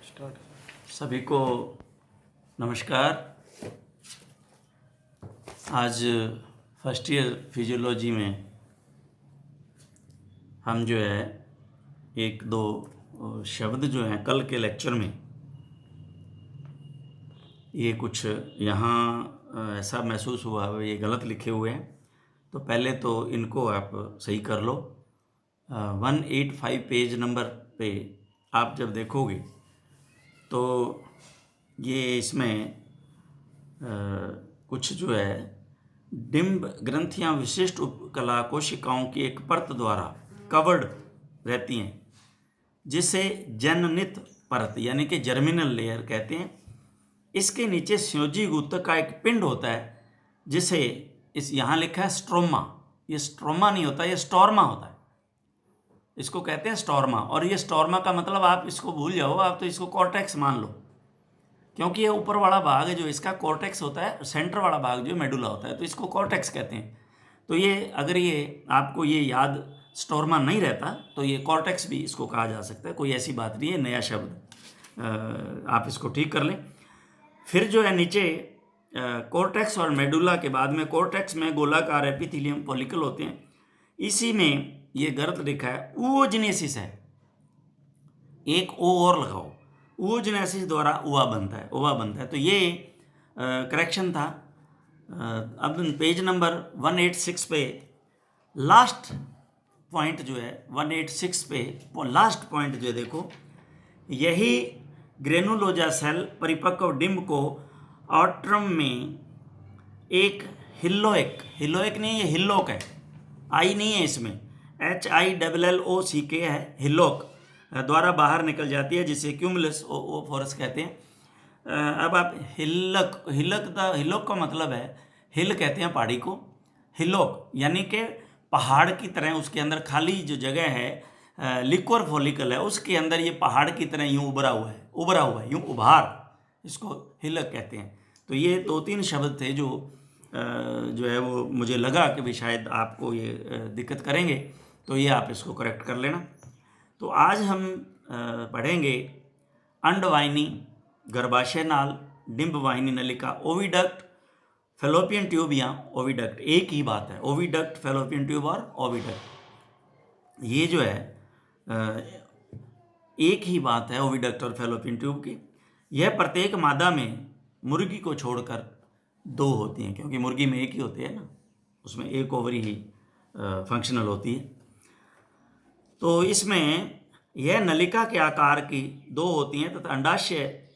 Start. सभी को नमस्कार। आज फर्स्ट ईयर फिजियोलॉजी में हम जो है एक दो शब्द जो हैं कल के लेक्चर में ये कुछ यहाँ ऐसा महसूस हुआ ये गलत लिखे हुए हैं, तो पहले तो इनको आप सही कर लो। 185 पेज नंबर पे आप जब देखोगे तो ये इसमें कुछ जो है डिम्ब ग्रंथियाँ विशिष्ट उपकला कोशिकाओं की एक परत द्वारा कवर्ड रहती हैं, जिसे जननित परत यानी कि जर्मिनल लेयर कहते हैं। इसके नीचे संयोजी ऊतक का एक पिंड होता है जिसे इस यहाँ लिखा है स्ट्रोमा। ये स्ट्रोमा नहीं होता, ये स्टोर्मा होता है। इसको कहते हैं स्टोर्मा। और ये स्टोर्मा का मतलब आप इसको भूल जाओ, आप तो इसको कॉर्टेक्स मान लो, क्योंकि ये ऊपर वाला भाग है जो इसका कॉर्टेक्स होता है, सेंटर वाला भाग जो मेडुला होता है, तो इसको कॉर्टेक्स कहते हैं। तो ये अगर ये आपको ये याद स्टोर्मा नहीं रहता तो ये कॉर्टेक्स भी इसको कहा जा सकता है, कोई ऐसी बात नहीं है, नया शब्द आप इसको ठीक कर लें। फिर जो है नीचे कॉर्टेक्स और मेडुला के बाद में कॉर्टेक्स में गोलाकार एपिथेलियम फॉलिकल होते हैं। इसी में ये गलत लिखा है oogenesis है, एक ओ और लगाओ, oogenesis द्वारा ओवा बनता है। तो ये करेक्शन था। अब पेज नंबर 186 पे लास्ट पॉइंट जो है 186 पे लास्ट पॉइंट जो है देखो, यही ग्रेनुलोजा सेल परिपक्व डिम्ब को ऑट्रम में एक हिल्लोइक नहीं, ये हिल्लोक है, आई नहीं है इसमें, HILLOCK है, हिल्लोक द्वारा बाहर निकल जाती है, जिसे क्यूमुलस ओफोरस कहते हैं। अब आप हिल्लोक का मतलब है, हिल कहते हैं पहाड़ी को, हिल्लोक यानी कि पहाड़ की तरह उसके अंदर खाली जो जगह है लिक्वर फॉलिकल है, उसके अंदर ये पहाड़ की तरह यूँ उभरा हुआ है यूँ उभार, इसको हिल्लक कहते हैं। तो ये 2-3 शब्द थे जो है वो मुझे लगा कि भी शायद आपको ये दिक्कत करेंगे, तो ये आप इसको करेक्ट कर लेना। तो आज हम पढ़ेंगे अंडवाहिनी, गर्भाशय नाल, डिंब वाहिनी नलिका, ओविडक्ट, फैलोपियन ट्यूब या ओविडक्ट, एक ही बात है, ओविडक्ट, फैलोपियन ट्यूब और ओविडक्ट, ये जो है एक ही बात है ओविडक्ट और फैलोपियन ट्यूब की। यह प्रत्येक मादा में मुर्गी को छोड़कर 2 होती हैं, क्योंकि मुर्गी में एक ही होती है ना, उसमें एक ओवरी ही फंक्शनल होती है। तो इसमें यह नलिका के आकार की 2 होती हैं तथा अंडाशय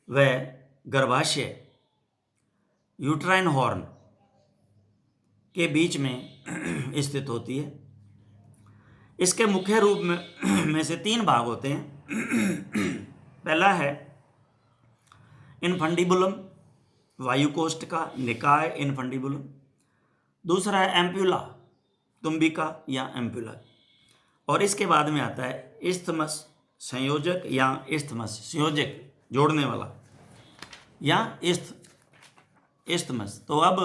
व गर्भाशय यूट्राइन हॉर्न के बीच में स्थित होती है। इसके मुख्य रूप में से 3 भाग होते हैं। पहला है इनफंडिबुलम, वायुकोष्ठ का निकाय इनफंडिबुलम। दूसरा है एम्प्यूला, तुम्बिका या एम्प्यूला। और इसके बाद में आता है इस्थमस, संयोजक या इस्थमस, संयोजक जोड़ने वाला, या इस्थमस। तो अब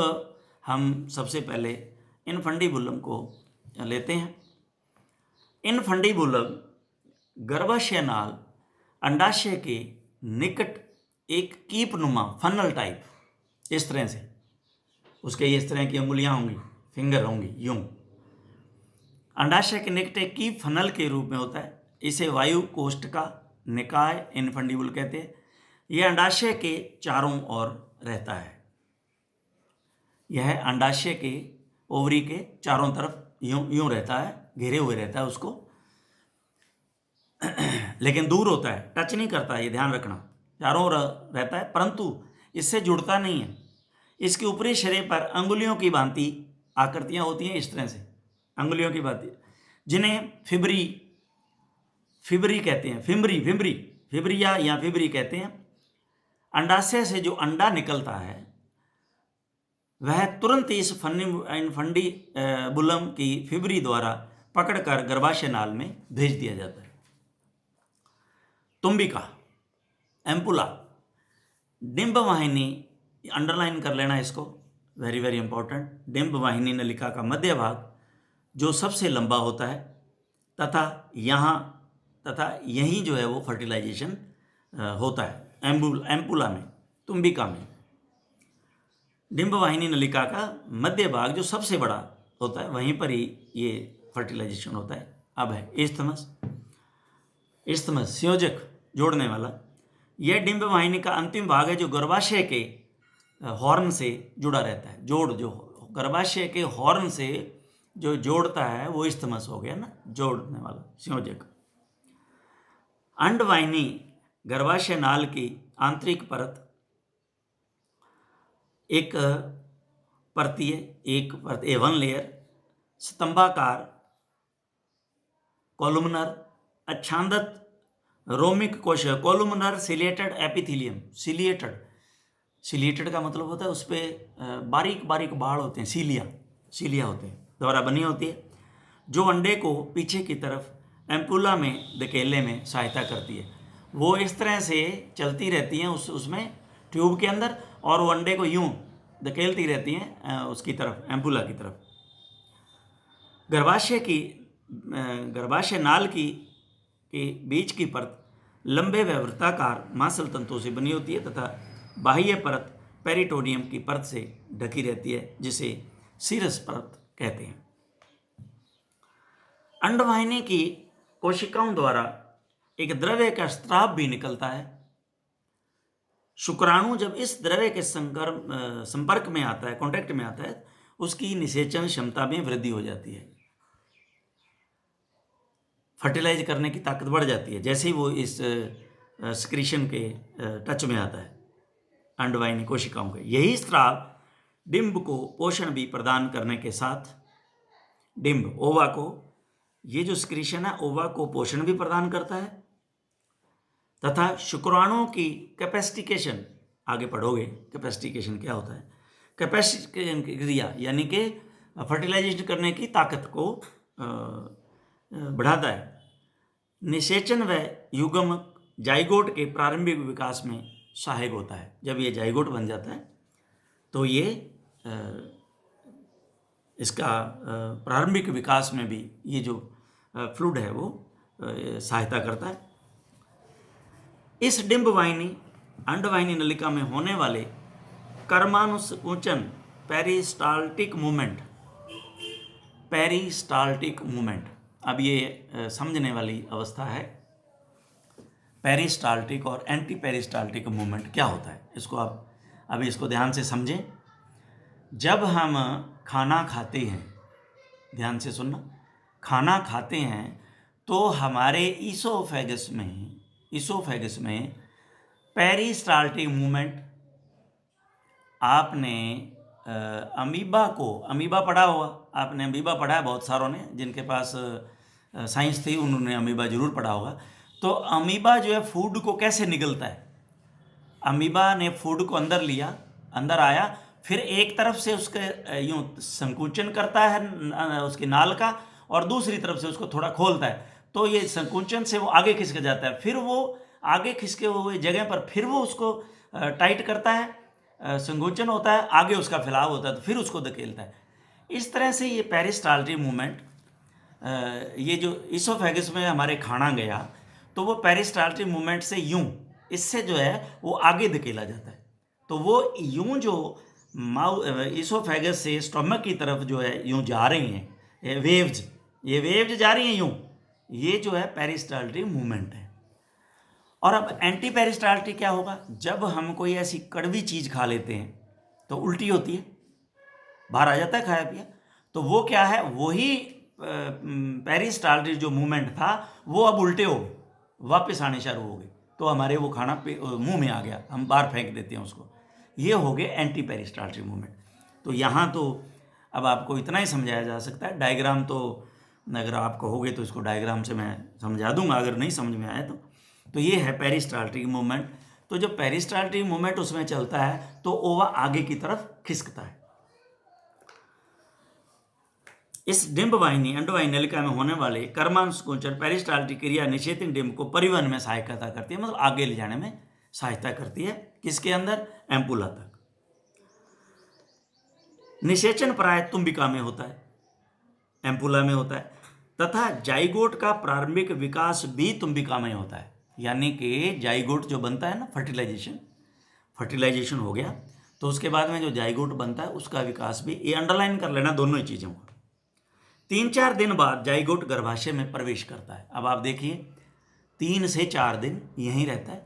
हम सबसे पहले इनफंडिबुलम को लेते हैं। इनफंडिबुलम गर्भाशय नाल अंडाशय के निकट एक कीपनुमा फनल टाइप, इस तरह से उसके इस तरह की अंगुलियां होंगी, फिंगर होंगी यूं, अंडाशय के निकट एक कीप फनल के रूप में होता है। इसे वायु कोष्ठ का निकाय इनफंडिबुल कहते हैं। यह अंडाशय के चारों ओर रहता है, यह अंडाशय के ओवरी के चारों तरफ यूं रहता है, घेरे हुए रहता है उसको, लेकिन दूर होता है, टच नहीं करता है, ये ध्यान रखना, चारों ओर रहता है परंतु इससे जुड़ता नहीं है। इसके ऊपरी शरीर पर अंगुलियों की भांति आकृतियां होती हैं, इस तरह से अंगुलियों की भांति, जिन्हें फिब्री कहते हैं, फिब्रिया या फिब्री कहते हैं। अंडाशय से जो अंडा निकलता है वह तुरंत इस फंडिबुलम की फिब्री द्वारा पकड़कर गर्भाशय नाल में भेज दिया जाता है। तुम्बिका, एम्पुला, डिंब वाहिनी, अंडरलाइन कर लेना इसको, वेरी वेरी इंपॉर्टेंट। डिंब वाहिनी नलिका का मध्य भाग जो सबसे लंबा होता है तथा यहीं जो है वो फर्टिलाइजेशन होता है एम्पुला में, तुम्बिका में। डिंब वाहिनी नलिका का मध्य भाग जो सबसे बड़ा होता है, वहीं पर ही ये फर्टिलाइजेशन होता है। अब है इस्थमस। इस्थमस संयोजक, जोड़ने वाला। यह डिंब वाहिनी का अंतिम भाग है जो गर्भाशय के हॉर्न से जुड़ा रहता है। जो गर्भाशय के हॉर्न से जो जोड़ता है वो इस्थमस हो गया ना, जोड़ने वाला, संयोजक। अंडवाहिनी गर्भाशय नाल की आंतरिक परत एक परतीय, एक परत वन लेयर, स्तंभाकार, कॉलुमनर, अच्छादत रोमिक कोश, कॉलुमनर सिलिएटेड एपिथेलियम। सिलिएटेड का मतलब होता है उस पर बारीक बारीक बाड़ होते हैं, सीलिया होते हैं, द्वारा बनी होती है, जो अंडे को पीछे की तरफ एम्पुला में धकेलने में सहायता करती है। वो इस तरह से चलती रहती हैं उसमें ट्यूब के अंदर, और वो अंडे को यूं धकेलती रहती हैं उसकी तरफ, एम्पुला की तरफ। गर्भाशय नाल के बीच की परत लंबे व वृत्ताकार मांसल तंतुओं से बनी होती है तथा बाह्य परत पेरिटोनियम की परत से ढकी रहती है, जिसे सीरस परत कहते हैं। अंडवाहिनी की कोशिकाओं द्वारा एक द्रव्य का स्राव भी निकलता है। शुक्राणु जब इस द्रव्य के संपर्क में आता है, कांटेक्ट में आता है, उसकी निषेचन क्षमता में वृद्धि हो जाती है, फर्टिलाइज करने की ताकत बढ़ जाती है जैसे ही वो इस स्क्रीशन के टच में आता है अंडवाहिनी कोशिकाओं के। यही स्राव डिंब को पोषण भी प्रदान करने के साथ, डिंब ओवा को, ये जो स्क्रीशन है ओवा को पोषण भी प्रदान करता है तथा शुक्राणुओं की कैपेसिटिकेशन, आगे पढ़ोगे कैपेसिटिकेशन क्या होता है, कैपेसिटिकेशन की क्रिया यानी कि फर्टिलाइजेशन करने की ताकत को बढ़ाता है। निषेचन व युग्मक जाइगोट के प्रारंभिक विकास में सहायक होता है। जब ये जाइगोट बन जाता है तो ये इसका प्रारंभिक विकास में भी ये जो फ्लूइड है वो सहायता करता है। इस डिंब वाहिनी अंडवाहिनी नलिका में होने वाले कर्मानुसंकुचन पेरिस्टाल्टिक मूवमेंट, अब ये समझने वाली अवस्था है। पेरिस्टाल्टिक और एंटी पेरिस्टाल्टिक मूवमेंट क्या होता है, इसको आप अभी इसको ध्यान से समझें। जब हम खाना खाते हैं, ध्यान से सुनना, खाना खाते हैं तो हमारे ईसोफेगस में पेरिस्टाल्टिक मूवमेंट, आपने अमीबा पढ़ा होगा, आपने अमीबा पढ़ा है बहुत सारों ने, जिनके पास साइंस थी उन्होंने अमीबा जरूर पढ़ा होगा। तो अमीबा जो है फूड को कैसे निगलता है, अमीबा ने फूड को अंदर लिया, अंदर आया, फिर एक तरफ से उसके यूं संकुचन करता है उसकी नाल का, और दूसरी तरफ से उसको थोड़ा खोलता है, तो ये संकुचन से वो आगे खिसक जाता है, फिर वो आगे खिसके हुए जगह पर फिर वो उसको टाइट करता है, संकुचन होता है, आगे उसका फैलाव होता है, तो फिर उसको धकेलता है। इस तरह से ये पेरिस्टाल्टिक मूवमेंट, ये जो ईसोफेगस में हमारे खाना गया तो वो पेरिस्टाल्टिक मूवमेंट से यूं, इससे जो है वो आगे धकेला जाता है, तो वो यूं जो ईसोफेगस से स्टमक की तरफ जो है यूं जा रही हैं, ये वेव्स जा रही हैं यूं, ये जो है पेरिस्टाल्टिक मूवमेंट है। और अब एंटी पेरिस्टाल्टिक क्या होगा, जब हम कोई ऐसी कड़वी चीज़ खा लेते हैं तो उल्टी होती है, बाहर आ जाता है खाया पिया, तो वो क्या है, वही पेरिस्टाल्टिक जो मूवमेंट था वो अब उल्टे हो गए, वापस आने शुरू हो गए, तो हमारे वो खाना मुंह में आ गया, हम बाहर फेंक देते हैं उसको, ये हो गए एंटी पेरिस्टाल्टिक मूवमेंट। तो यहाँ तो अब आपको इतना ही समझाया जा सकता है, डायग्राम तो अगर आप कहोगे तो इसको डायग्राम से मैं समझा दूंगा, अगर नहीं समझ में आए तो ये है पेरिस्टाल्टिक मूवमेंट। तो जब पेरिस्टाल्टिक मूवमेंट उसमें चलता है तो ओवा आगे की तरफ खिसकता है। इस डिंब वाहिनी अंडवाहिनी नलिका में होने वाले कर्मानुसंकुचन पेरिस्टाल्टिक क्रिया निषेचन डिंब को परिवहन में सहायता करती है, मतलब आगे ले जाने में सहायता करती है, किसके अंदर, एम्पुला तक। निषेचन प्राय तुम्बिका में होता है, एम्पुला में होता है, तथा जाइगोट का प्रारंभिक विकास भी तुम्बिका में होता है। यानी कि जाइगोट जो बनता है ना, फर्टिलाइजेशन हो गया, तो उसके बाद में जो जाइगोट बनता है उसका विकास भी, ये अंडरलाइन कर लेना दोनों ही चीज़ों को। 3-4 दिन बाद जाइगोट गर्भाशय में प्रवेश करता है। अब आप देखिए 3 से 4 दिन यहीं रहता है,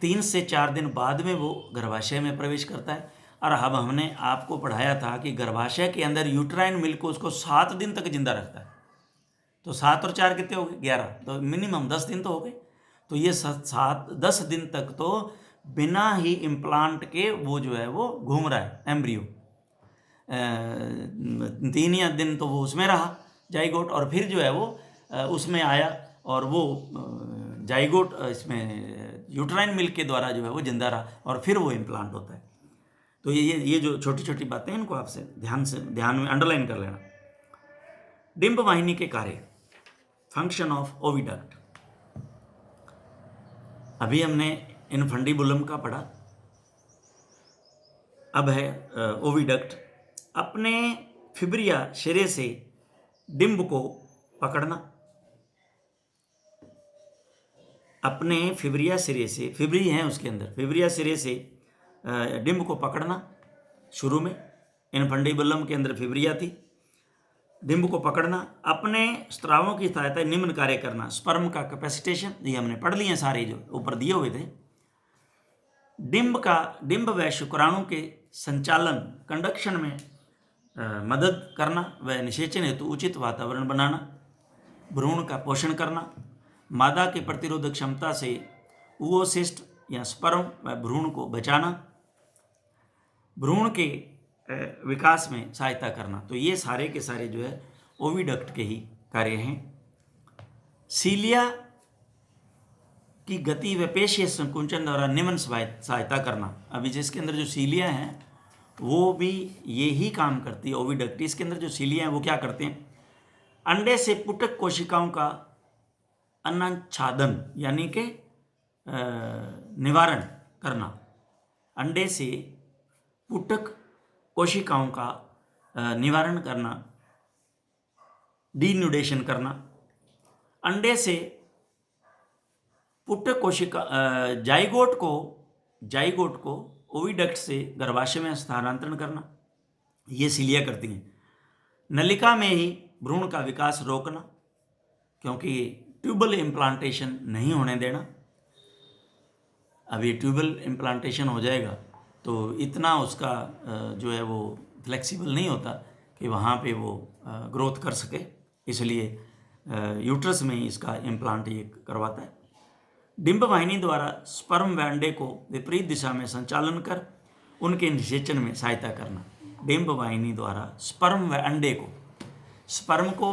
3 से 4 दिन बाद में वो गर्भाशय में प्रवेश करता है। और अब हमने आपको पढ़ाया था कि गर्भाशय के अंदर यूट्राइन मिल्क को उसको 7 दिन तक जिंदा रखता है। तो 7 और 4 कितने हो गए? 11। तो मिनिमम 10 दिन तो हो गए। तो ये 10 दिन तक तो बिना ही इम्प्लांट के वो जो है वो घूम रहा है एम्ब्रियो। 3 या दिन तो वो उसमें रहा जाइगोट, और फिर जो है वो उसमें आया, और वो जाइगोट इसमें यूट्राइन मिल्क के द्वारा जो है वो जिंदा रहा, और फिर वो इम्प्लांट होता है। तो ये जो छोटी छोटी बातें हैं इनको आपसे ध्यान में अंडरलाइन कर लेना। डिंब वाहिनी के कार्य, फंक्शन ऑफ ओविडक्ट। अभी हमने इनफंडिबुलम का पढ़ा, अब है ओविडक्ट। अपने फिब्रिया सिरे से डिंब को पकड़ना, अपने फिब्रिया सिरे से, फिब्री है उसके अंदर, फिब्रिया सिरे से डिंब को पकड़ना। शुरू में इनफंडिबुलम के अंदर फिब्रिया थी, डिंब को पकड़ना, अपने स्त्रावों की सहायता निम्न कार्य करना। स्पर्म का कैपेसिटेशन, ये हमने पढ़ लिए सारे जो ऊपर दिए हुए थे। डिंब व शुक्राणु के संचालन, कंडक्शन में मदद करना व निषेचन हेतु उचित वातावरण बनाना। भ्रूण का पोषण करना, मादा के प्रतिरोधक क्षमता से ओवोसिस्ट या स्पर्म व भ्रूण को बचाना, भ्रूण के विकास में सहायता करना। तो ये सारे के सारे जो है ओविडक्ट के ही कार्य हैं। सीलिया की गति व पेशीय संकुंचन द्वारा निम्न सहायता करना। अभी जिसके अंदर जो सीलिया हैं वो भी ये ही काम करती है, ओविडक्ट। इसके अंदर जो सीलिया हैं वो क्या करते हैं? अंडे से पुटक कोशिकाओं का अन्नच्छादन यानी कि निवारण करना। अंडे से पुटक कोशिकाओं का निवारण करना, डीन्यूडेशन करना। अंडे से पुटक कोशिका जाइगोट को ओविडक्ट से गर्भाशय में स्थानांतरण करना, ये सीलिया करती हैं। नलिका में ही भ्रूण का विकास रोकना, क्योंकि ट्यूबल इम्प्लांटेशन नहीं होने देना। अब ये ट्यूबल इम्प्लांटेशन हो जाएगा तो इतना उसका जो है वो फ्लेक्सिबल नहीं होता कि वहाँ पे वो ग्रोथ कर सके, इसलिए यूट्रस में ही इसका इम्प्लांट ये करवाता है। डिंब वाहिनी द्वारा स्पर्म व अंडे को विपरीत दिशा में संचालन कर उनके निषेचन में सहायता करना। डिंब वाहिनी द्वारा स्पर्म व अंडे को, स्पर्म को,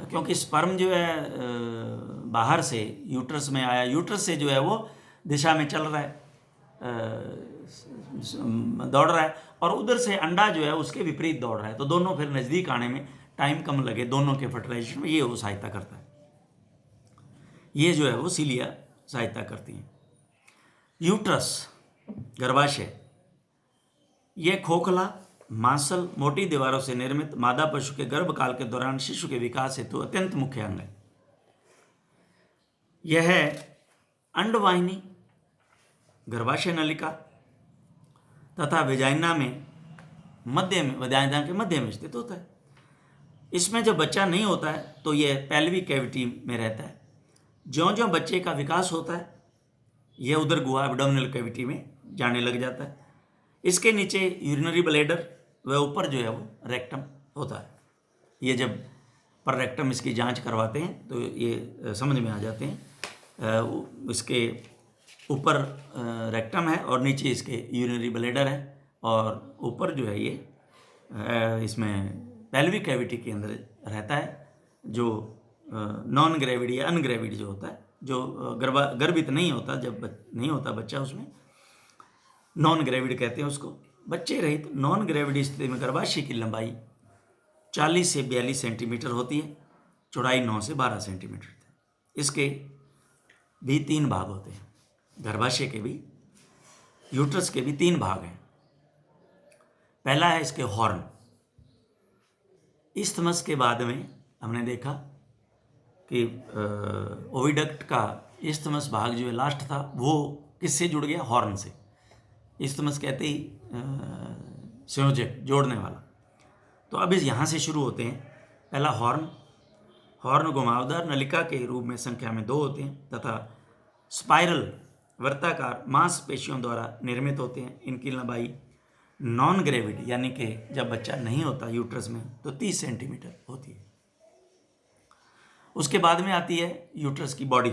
क्योंकि स्पर्म जो है बाहर से यूट्रस में आया, यूट्रस से जो है वो दिशा में चल रहा है, दौड़ रहा है, और उधर से अंडा जो है उसके विपरीत दौड़ रहा है, तो दोनों फिर नज़दीक आने में टाइम कम लगे दोनों के फर्टिलाइजेशन में, ये वो सहायता करता है। ये जो है वो सीलिया सहायता करती है। यूट्रस, गर्भाशय, ये खोखला, मांसल, मोटी दीवारों से निर्मित मादा पशु के गर्भकाल के दौरान शिशु के विकास हेतु अत्यंत मुख्य अंग है। यह है अंडवाहिनी, गर्भाशय नलिका तथा वेजाइना में वेजाइना के मध्य में स्थित होता है। इसमें जब बच्चा नहीं होता है तो यह पेल्विक कैविटी में रहता है। ज्यों ज्यों बच्चे का विकास होता है यह उधर गुहा एब्डोमिनल कैविटी में जाने लग जाता है। इसके नीचे यूरिनरी ब्लैडर व ऊपर जो है वो रेक्टम होता है। ये जब पर रेक्टम इसकी जांच करवाते हैं तो ये समझ में आ जाते हैं। इसके ऊपर रेक्टम है और नीचे इसके यूरिनरी ब्लैडर है, और ऊपर जो है ये इसमें पेल्विक कैविटी के अंदर रहता है, जो नॉन ग्रेविड या अनग्रेविड जो होता है, जो गर्भित नहीं होता, जब नहीं होता बच्चा उसमें नॉन ग्रेविड कहते हैं उसको। बच्चे रहित नॉन ग्रेविड स्थिति में गर्भाशय की लंबाई 40 से 42 सेंटीमीटर होती है, चौड़ाई 9 से 12 सेंटीमीटर। इसके भी 3 भाग होते हैं, गर्भाशय के भी, यूट्रस के भी 3 भाग हैं। पहला है इसके हॉर्न। इस्थमस के बाद में हमने देखा कि ओविडक्ट का इस्थमस भाग जो है लास्ट था, वो किससे जुड़ गया? हॉर्न से। इस्थमस कहते ही संयोजक, जोड़ने वाला। तो अब इस यहाँ से शुरू होते हैं। पहला हॉर्न। हॉर्न घुमावदार नलिका के रूप में संख्या में 2 होते हैं तथा स्पाइरल वृत्ताकार मांसपेशियों द्वारा निर्मित होते हैं। इनकी लंबाई नॉन ग्रेविड यानी कि जब बच्चा नहीं होता यूट्रस में तो 30 सेंटीमीटर होती है। उसके बाद में आती है यूट्रस की बॉडी।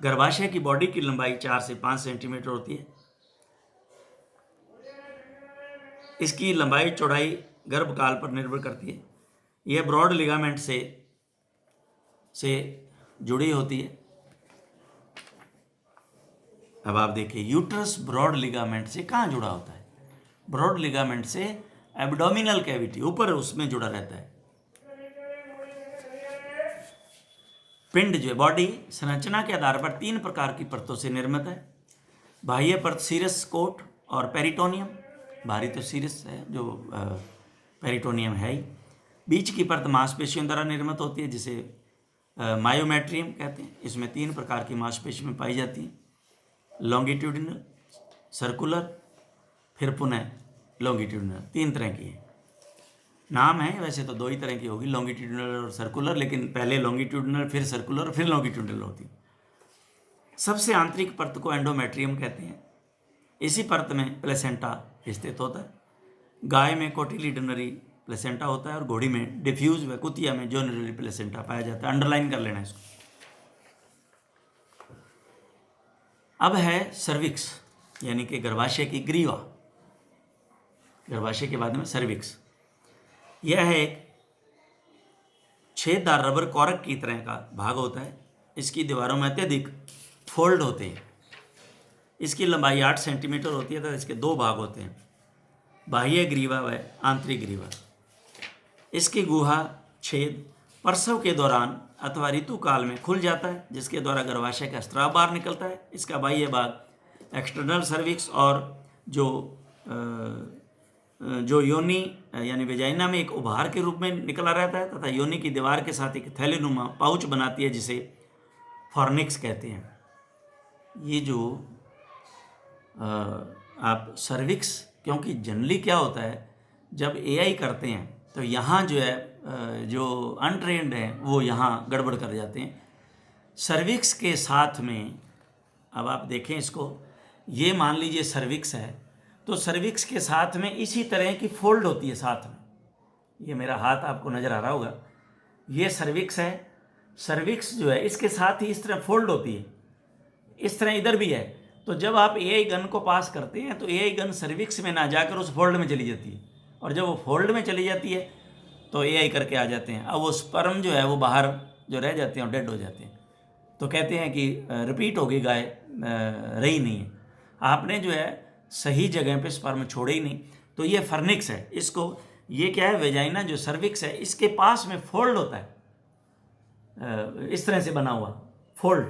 गर्भाशय की बॉडी की लंबाई 4 से 5 सेंटीमीटर होती है। इसकी लंबाई चौड़ाई गर्भकाल पर निर्भर करती है। यह ब्रॉड लिगामेंट से जुड़ी होती है। अब आप देखिए, यूट्रस ब्रॉड लिगामेंट से कहाँ जुड़ा होता है? ब्रॉड लिगामेंट से एब्डोमिनल कैविटी, ऊपर उसमें जुड़ा रहता है। पिंड जो है, बॉडी संरचना के आधार पर 3 प्रकार की परतों से निर्मित है। बाह्य परत सीरस कोट और पेरिटोनियम। बाहरी तो सीरस है, जो पेरिटोनियम है ही। बीच की परत मांसपेशियों द्वारा निर्मित होती है, जिसे मायोमेट्रियम कहते हैं। इसमें 3 प्रकार की मांसपेशियां पाई जाती हैं, लॉन्गिट्यूडिनल, सर्कुलर, फिर पुनः लॉन्गिट्यूडिनल। 3 तरह की है। नाम है वैसे तो 2 ही तरह की होगी, लॉन्गिट्यूडिनल और सर्कुलर, लेकिन पहले लॉन्गिट्यूडिनल फिर सर्कुलर फिर लॉन्गिट्यूडिनल होती है। सबसे आंतरिक परत को एंडोमेट्रियम कहते हैं। इसी परत में प्लेसेंटा स्थित होता है। गाय में कोटिलिडनरी प्लेसेंटा होता है और घोड़ी में डिफ्यूज व कुतिया में जोनिलरी प्लेसेंटा पाया जाता है। अंडरलाइन कर लेना इसको। अब है सर्विक्स यानी कि गर्भाशय की ग्रीवा। गर्भाशय के बाद में सर्विक्स। यह है एक छेददार रबर कॉर्क की तरह का भाग होता है। इसकी दीवारों में अत्यधिक फोल्ड होते हैं। इसकी लंबाई 8 सेंटीमीटर होती है तथा इसके 2 भाग होते हैं, बाह्य ग्रीवा व आंतरिक ग्रीवा। इसकी गुहा छेद प्रसव के दौरान अथवा ऋतुकाल में खुल जाता है, जिसके द्वारा गर्भाशय का स्राव बाहर निकलता है। इसका बाह्य भाग एक्सटर्नल सर्विक्स और जो योनि यानी वेजाइना में एक उभार के रूप में निकला रहता है तथा योनि की दीवार के साथ एक थैलीनुमा पाउच बनाती है, जिसे फॉर्निक्स कहते हैं। ये जो आप सर्विक्स, क्योंकि जनरली क्या होता है जब एआई करते हैं तो यहाँ जो है जो अनट्रेंड हैं वो यहाँ गड़बड़ कर जाते हैं। सर्विक्स के साथ में अब आप देखें इसको, ये मान लीजिए सर्विक्स है तो सर्विक्स के साथ में इसी तरह की फोल्ड होती है साथ में। ये मेरा हाथ आपको नज़र आ रहा होगा, ये सर्विक्स है। सर्विक्स जो है इसके साथ ही इस तरह फोल्ड होती है, इस तरह इधर भी है। तो जब आप एआई गन को पास करते हैं तो एआई गन सर्विक्स में ना जाकर उस फोल्ड में चली जाती है, और जब वो फोल्ड में चली जाती है तो एआई करके आ जाते हैं। अब वो स्पर्म जो है वो बाहर जो रह जाते हैं और डेड हो जाते हैं। तो कहते हैं कि रिपीट हो गई गाय, रही नहीं है, आपने जो है सही जगह पे स्पर्म छोड़े ही नहीं। तो ये फर्निक्स है। इसको ये क्या है, वेजाइना जो सर्विक्स है इसके पास में फोल्ड होता है, इस तरह से बना हुआ फोल्ड।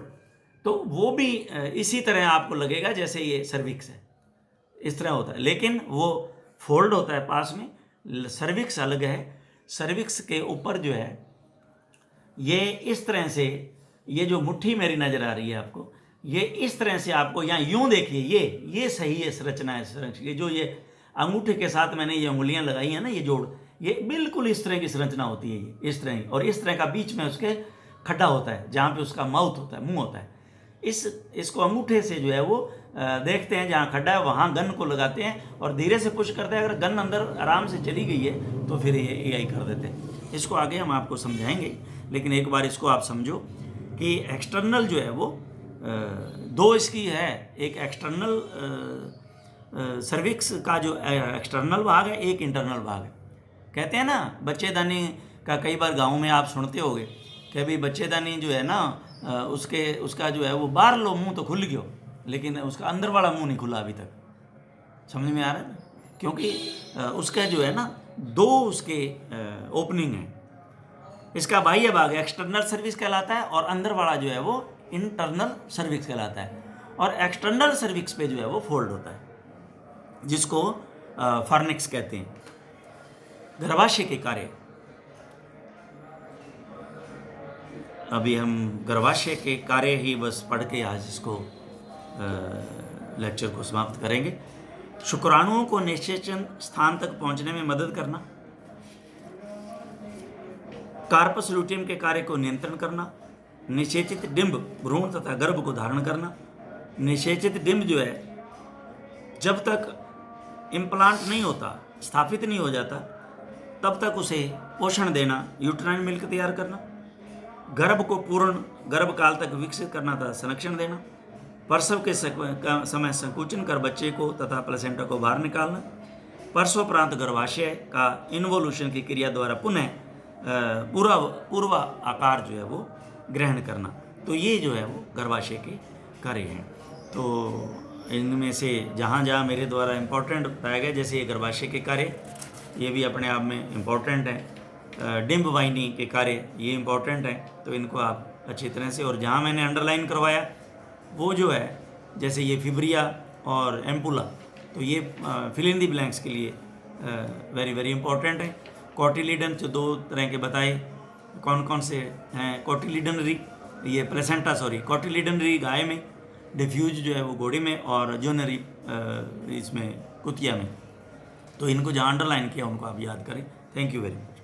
तो वो भी इसी तरह आपको लगेगा जैसे ये सर्विक्स है, इस तरह होता है, लेकिन वो फोल्ड होता है पास में। सर्विक्स अलग है। सर्विक्स के ऊपर जो है ये इस तरह से, ये जो मुट्ठी मेरी नज़र आ रही है आपको, ये इस तरह से आपको यहाँ यूं देखिए, ये सही है संरचना है। ये जो ये अंगूठे के साथ मैंने ये उंगलियां लगाई हैं ना, ये जोड़, ये बिल्कुल इस तरह की संरचना होती है, ये इस तरह की। और इस तरह का बीच में उसके खड्डा होता है जहाँ पे उसका माउथ होता है, मुंह होता है। इसको अंगूठे से जो है वो देखते हैं, जहाँ खड्डा है वहाँ गन को लगाते हैं और धीरे से पुश करते हैं। अगर गन अंदर आराम से चली गई है तो फिर ये एआई कर देते हैं। इसको आगे हम आपको समझाएंगे, लेकिन एक बार इसको आप समझो कि एक्सटर्नल जो है वो 2 इसकी है। एक एक्सटर्नल सर्विक्स का जो एक्सटर्नल भाग है, एक इंटरनल भाग है। कहते हैं ना बच्चेदानी का, कई बार गाँव में आप सुनते होगे कि भाई बच्चेदानी जो है ना उसका जो है वो बाहर लो मुंह तो खुल गयो, लेकिन उसका अंदर वाला मुंह नहीं खुला अभी तक। समझ में आ रहा है ना? क्योंकि उसका जो है ना 2 उसके ओपनिंग है। इसका बाह्य भाग एक्सटर्नल सर्विक्स कहलाता है और अंदर वाला जो है वो इंटरनल सर्विक्स कहलाता है। और एक्सटर्नल सर्विक्स पे जो है वो फोल्ड होता है, जिसको फॉर्निक्स कहते हैं। गर्भाशय के कार्य। अभी हम गर्भाशय के कार्य ही बस पढ़ के आज इसको लेक्चर को समाप्त करेंगे। शुक्राणुओं को निषेचन स्थान तक पहुंचने में मदद करना, कार्पस लुटियम के कार्य को नियंत्रण करना, निषेचित डिंब भ्रूण तथा गर्भ को धारण करना। निषेचित डिंब जो है जब तक इम्प्लांट नहीं होता, स्थापित नहीं हो जाता, तब तक उसे पोषण देना, यूट्राइन मिल्क तैयार करना, गर्भ को पूर्ण गर्भकाल तक विकसित करना तथा संरक्षण देना, प्रसव के समय संकुचन कर बच्चे को तथा प्लेसेंटा को बाहर निकालना, प्रसवोपरांत गर्भाशय का इन्वोल्यूशन की क्रिया द्वारा पुनः पूर्व आकार जो है वो ग्रहण करना। तो ये जो है वो गर्भाशय के कार्य हैं। तो इनमें से जहाँ जहाँ मेरे द्वारा इम्पोर्टेंट बताया गया, जैसे ये गर्भाशय के कार्य, ये भी अपने आप में इम्पोर्टेंट है। डिंब वाहिनी के कार्य ये इम्पोर्टेंट है, तो इनको आप अच्छी तरह से, और जहाँ मैंने अंडरलाइन करवाया वो जो है जैसे ये फिब्रिया और एम्पुला, तो ये फिल इन दी ब्लैंक्स के लिए वेरी वेरी इंपॉर्टेंट है। कोटिलिडन जो दो तरह के बताए, कौन कौन से हैं, कोटिलिडनरी ये प्लेसेंटा कोटिलिडनरी गाय में, डिफ्यूज जो है वो घोड़े में, और जोनरी इसमें कुतिया में। तो इनको जहाँ अंडरलाइन किया उनको आप याद करें। Thank you very much.